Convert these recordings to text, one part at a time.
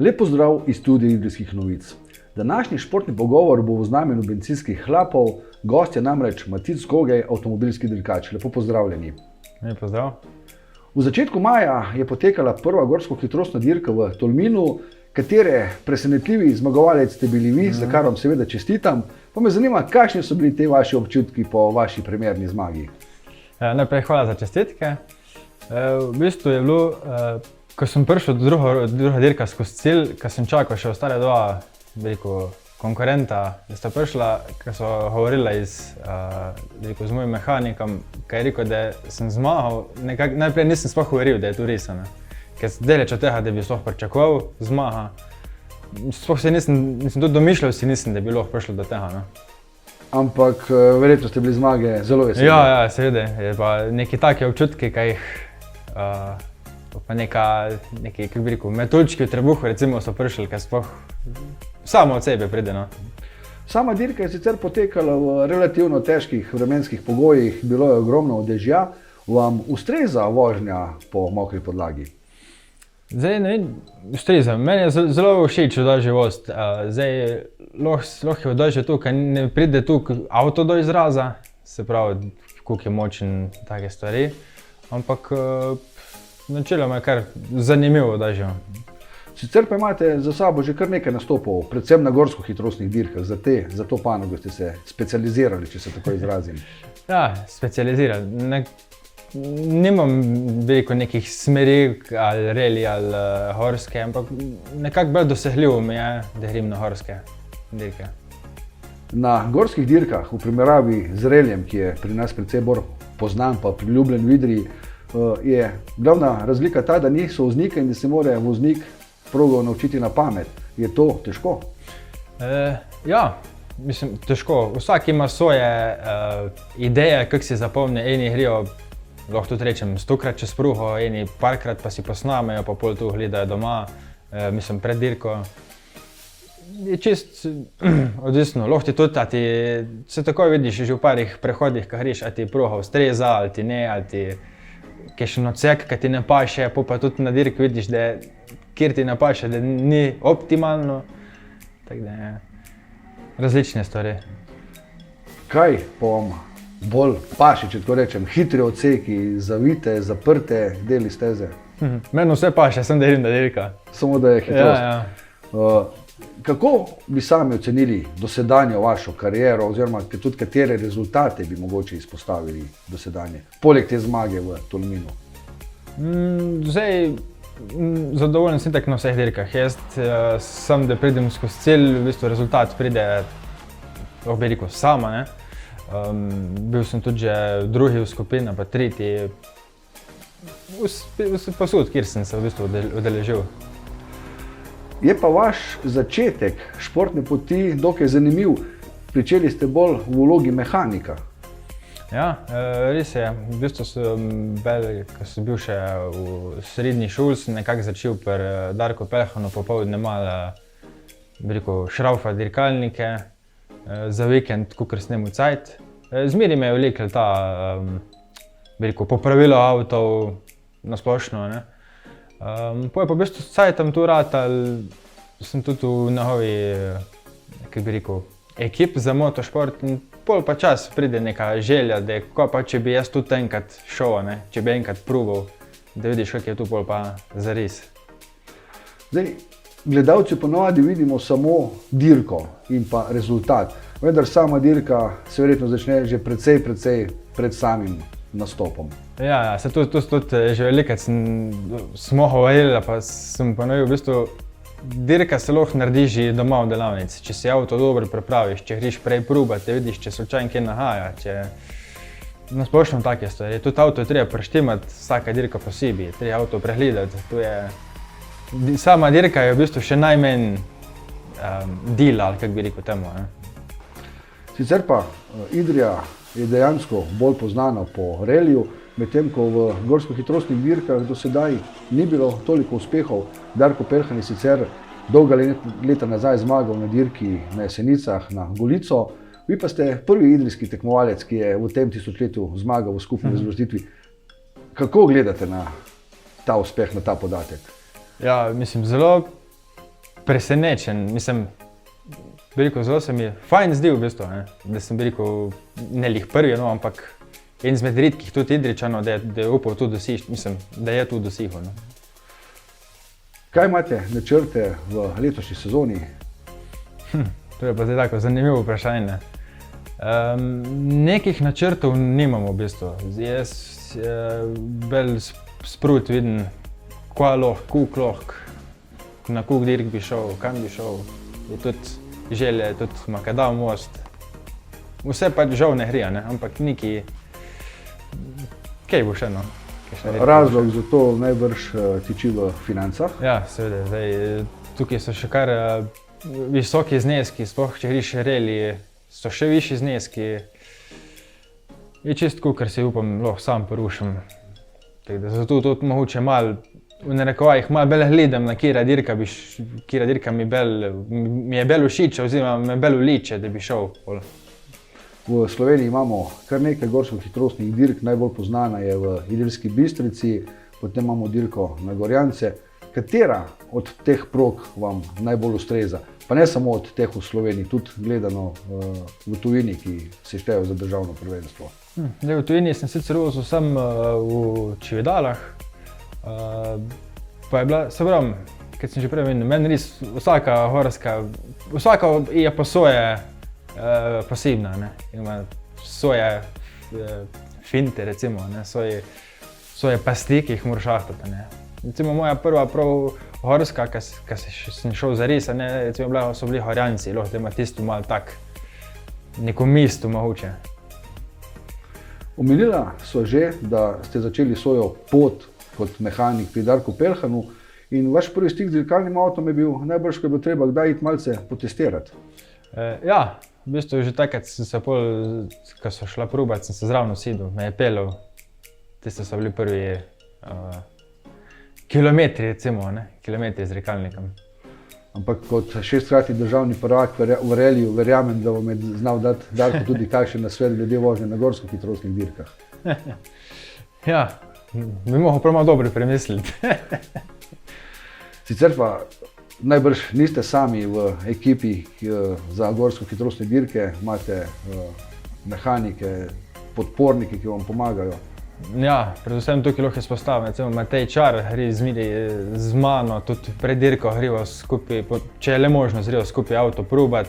Lep pozdrav iz studia Idrijskih novic. Današnji športni pogovor bo v znamenju bencinskih hlapov, gost je namreč Matic Skogej, avtomobilski dirkač. Lepo pozdravljeni. Lep pozdrav. V začetku maja je potekala prva gorsko-hitrostna dirka v Tolminu, katere presenetljivi zmagovalec ste bili vi, za kar vam seveda čestitam. Pa me zanima, kakšni so bili te vaši občutki po vaši premierni zmagi? Najprej hvala za čestitke. V bistvu je bilo, ko sem prišel do druga dirka skozi cilj, ko sem čakal še ostale dva konkurenta, da sta prišla, ko so govorila z mojim mehanikom, ki je rekel, da sem zmagal. Najprej nisem sploh verjel, da je to res. Ker daleč od tega, da bi sploh pričakoval zmaga. Sploh se nisem tudi domišljal, da bi lahko prišlo do tega. Ampak verjetno ste bili zmage zelo veseli. Ja, seveda. Je pa neki taki občutki, ki jih pa neki, kako bi rekel, metuljčki v trebuhu recimo so prišli, ker sploh samo od sebe pride. Sama dirka je sicer potekala v relativno težkih vremenskih pogojih, bilo je ogromno dežja. Vam ustreza vožnja po mokri podlagi? Zdaj, ne vem, ustreza. Meni je zelo všeč oddolžja vozt. Zdaj, lahko je oddolžja tu, ker ne pride tu avto do izraza, se pravi, koliko je močen, take stvari. Ampak načeloma je kar zanimivo oddolžja. Sicer pa imate za sabo že kar nekaj nastopov, predvsem na gorsko-hitrostnih dirkah. Za to panogo ste se specializirali, če se tako izrazim. Ja, specializirali. Nimam veliko nekih smeri ali reli ali horske, ampak nekako bolj dosegljivo mi je, da grem na horske dirke. Na gorskih dirkah, v primerjavi z reljem, ki je pri nas precej bolj poznan pa priljubljen v Idriji, je glavna razlika ta, da ni sovoznika in da se mora voznik progo naučiti na pamet. Je to težko? Ja, mislim, težko. Vsak ima svoje ideje, kako si zapomni. Eni grejo, lahko tudi rečem, 100-krat čez prugo, eni parkrat pa si posnamejo, pa pol tu gledajo doma, mislim, pred dirko. Je čist odvisno. Lahko ti tudi, se takoj vidiš že v parih prehodih, ko greš, a ti pruga ustreza, ali ti ne, ali ti kakšen odsek, ki ti ne paše, pa tudi na dirki vidiš, da kjer ti ne paše, da ni optimalno. Tako da je različne stvari. Kaj pa vam bolj paše, če tako rečem, hitri odseki, zavite, zaprte deli steze? Meni vse paše, sem da grem na dirka. Samo da je hitrost. Ja. Kako bi sami ocenili dosedanjo vašo kariero, oziroma tudi katere rezultate bi mogoče izpostavili dosedanje, poleg te zmage v Tolminu? Zdaj, zadovoljen sem tako na vseh dirkah. Jaz sem, da pridem skozi cilj, v bistvu rezultat pride, lahko bi rekel, sama. Bil sem tudi že drugi v skupini, pa tretji. Posod, kjer sem se v bistvu udeležil. Je pa vaš začetek športne poti dokaj zanimiv. Pričeli ste bolj v vlogi mehanika. Ja, res je. V bistvu ko sem bil še v srednji šoli, sem nekako začel pri Darku Peljhanu popoldne malo šraufa dirkalnike, za vikend, kakor snemu cajt. Zmeri me je vlekel ta popravilo avtov na splošno. Po je pa v bistvu s cajtom tu ratal, sem tudi v njegovi ekip za motošport in pol pa čas pride neka želja, da ko pa če bi jaz tudi enkrat šel, če bi enkrat proval, da vidiš, kako je tu pol pa zares. Zdaj, gledalci ponovadi vidimo samo dirko in pa rezultat, vendar sama dirka se verjetno začne že precej pred samim nastopom. Ja, se tudi že velikrat smo govorili, pa sem ponovil, v bistvu dirka se lahko naredi že doma v delavnici. Če si avto dobro pripraviš, če greš prej probat, te vidiš, če slučajno kje nahaja, na splošno take stvari. Tudi avto je treba preštimati, vsaka dirka posebej, treba avto pregledati. Sama dirka je v bistvu še najmanj del, ali kako bi rekel temu. Sicer pa Idrija je dejansko bolj poznana po reliju, medtem ko v gorsko-hitrostnih dirkah do sedaj ni bilo toliko uspehov. Darko Peljhan je sicer dolga leta nazaj zmagal na dirki na Jesenicah na Golico. Vi pa ste prvi idrijski tekmovalec, ki je v tem tisočletju zmagal v skupni razvrstitvi. Kako gledate na ta uspeh, na ta podatek? Ja, mislim, zelo presenečen, mislim, bi rekel, zelo se mi fajn zdel v bistvu, da sem bi rekel, ne lih prvi, no, ampak en izmed redkih tudi Idrijčanov, da je upal tu doseči, mislim, da je tu dosegel. No. Kaj imate načrte v letošnji sezoni? To je pa zdaj tako zanimivo vprašanje. Nekih načrtov nimamo v bistvu. Jaz bolj sprot vidim, kaj lahko, na koliko dirk bi šel, kam bi šel. Je tudi želje, tudi Makadam most. Vse pa žal ne gre, ampak neki, kaj bo še, no? Razlog za to najbrž tiči v financah? Ja, seveda. Zdaj, tukaj so še kar visoki zneski, sploh če greš reli, so še višji zneski. Je čisto, ker si upam, lahko sam porušim. Zato tudi mogoče malo, v narekovajih, malo bolj gledam, na katera dirka mi je bolj všeč, oziroma me bolj vleče, da bi šel. V Sloveniji imamo kar nekaj gorsko-hitrostnih dirk, najbolj poznana je v Ilirski Bistrici, potem imamo dirko na Gorjance. Katera od teh prog vam najbolj ustreza? Pa ne samo od teh v Sloveniji, tudi gledano v tujini, ki se štejejo za državno prvenstvo. V tujini sem sicer vozil sam v Čivedalah, pa je bila, se pravim, kot sem že prej omenil, meni res vsaka je po svoje posebna, ima svoje finte, recimo, svoje pasti, ki jih moraš ahtati. Recimo moja prva prav horska, ki sem šel zares, so bili Gorjanci, lahko ima tisto malo tak, neko mesto mogoče. Omenila so že, da ste začeli svojo pot kot mehanik pri Darku Peljhanu in vaš prvi stik z dirkalnim avtom je bil najbrž, ko je bilo treba kdaj iti malce potestirati. Ja, v bistvu že takrat sem se pol, ko so šla probat, sem se zraven usedel, me je peljal. Tiste so bili prvi kilometri, recimo, kilometri z dirkalnikom. Ampak kot šestkratni državni prvak v reliju, verjamem, da vam je znal dati Darko tudi kakšen nasvet glede vožnje na gorsko-hitrostnih dirkah. Ja, bi mogel prav malo dobro premisliti. Sicer pa najbrž niste sami v ekipi za gorsko-hitrostne dirke, imate mehanike, podpornike, ki vam pomagajo. Ja, predvsem tukaj lahko izpostavim, recimo Matej Čar gre z mano, tudi pred dirko gremo skupaj, če je le možno, gremo skupaj avto probat.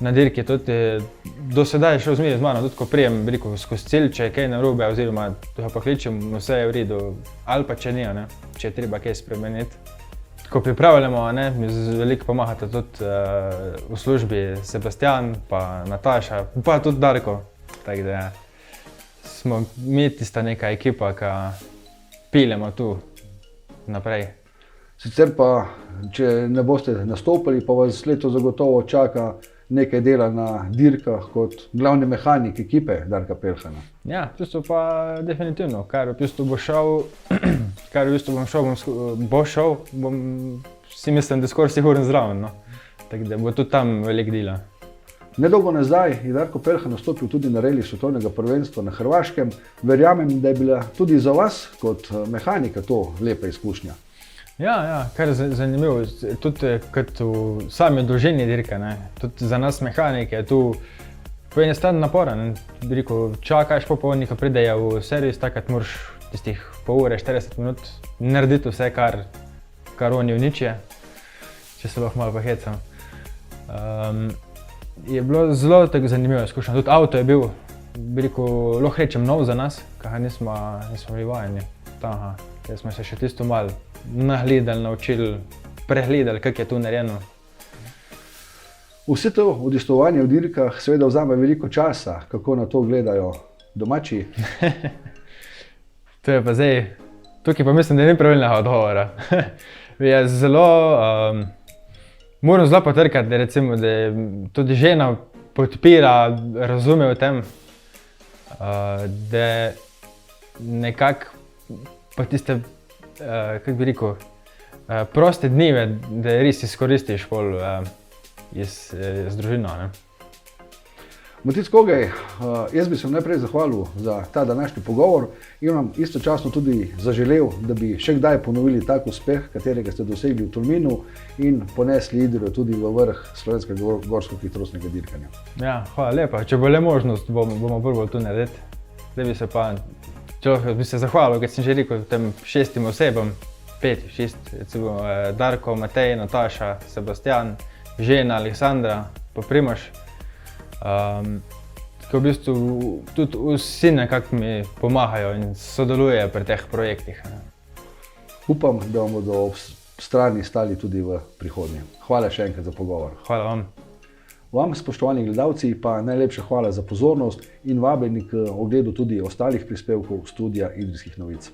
Na dirki tudi do sedaj je šel zmeraj z mano, tudi ko prijem skozi cilj, če je kaj narobe, oziroma ga pokličem, vse je v redu, ali pa če ni, če je treba kaj spremeniti. Ko pripravljamo, mi veliko pomagata tudi v službi Sebastian, pa Nataša, pa tudi Darko. Tako da smo mi tista neka ekipa, ki piljemo tu naprej. Sicer pa, če ne boste nastopili, pa vas letos zagotovo čaka nekaj dela na dirkah kot glavni mehanik ekipe Darka Peljhana. Ja, v bistvu pa definitivno, kar v bistvu bo šel, si mislim, da skoraj sigurno zraven, Tako da bo tudi tam veliko dela. Nedolgo nazaj je Darko Peljhan nastopil tudi na reliju svetovnega prvenstva na Hrvaškem. Verjamem, da je bila tudi za vas kot mehanika to lepa izkušnja. Ja, kar je zanimivo, tudi kot v sami dolžini dirke, tudi za nas mehanike je tu po eni strani naporen. Bi rekel, čakaš po polni, ko pridejo v servis, takrat moraš tistih pol ure, 40 minut narediti vse, kar oni uničijo, če se lahko malo pohecam. Je bilo zelo tako zanimivo izkušnja. Tudi avto je bil, bi rekel, lahko rečem nov za nas, ker nismo bili vajeni. Ker smo se še tisto malo nagledali, naučili, pregledali, kako je to narejeno. Vse to udejstvovanje v dirkah seveda vzame veliko časa. Kako na to gledajo domači? To je pa zdaj, tukaj pa mislim, da ni pravilnega odgovora. Moram zelo potrkati, da tudi žena podpira, razume v tem, da nekako pa tiste, kako bi rekel, proste dneve, da res izkoristiš z družino. Matic Kogaj, jaz bi se vam najprej zahvalil za ta današnji pogovor in vam istočasno tudi zaželel, da bi še kdaj ponovili tak uspeh, katerega ste dosegli v Tolminu in ponesli Idrijo tudi v vrh slovenskega gorsko-hitrostnega dirkanja. Ja, hvala lepa. Če bo le možnost, bomo probali to narediti. Zdaj bi se pa, bi se zahvalil, kot sem že rekel, tem 6 osebam, 5, 6, recimo Darko, Matej, Nataša, Sebastian, žena Aleksandra, pa Primož. Tako v bistvu tudi vsi nekako mi pomagajo in sodelujejo pri teh projektih. Upam, da vam bodo ob strani stali tudi v prihodnje. Hvala še enkrat za pogovor. Hvala vam. Vam, spoštovani gledalci, pa najlepša hvala za pozornost in vabljeni k ogledu tudi ostalih prispevkov Studia Idrijskih novic.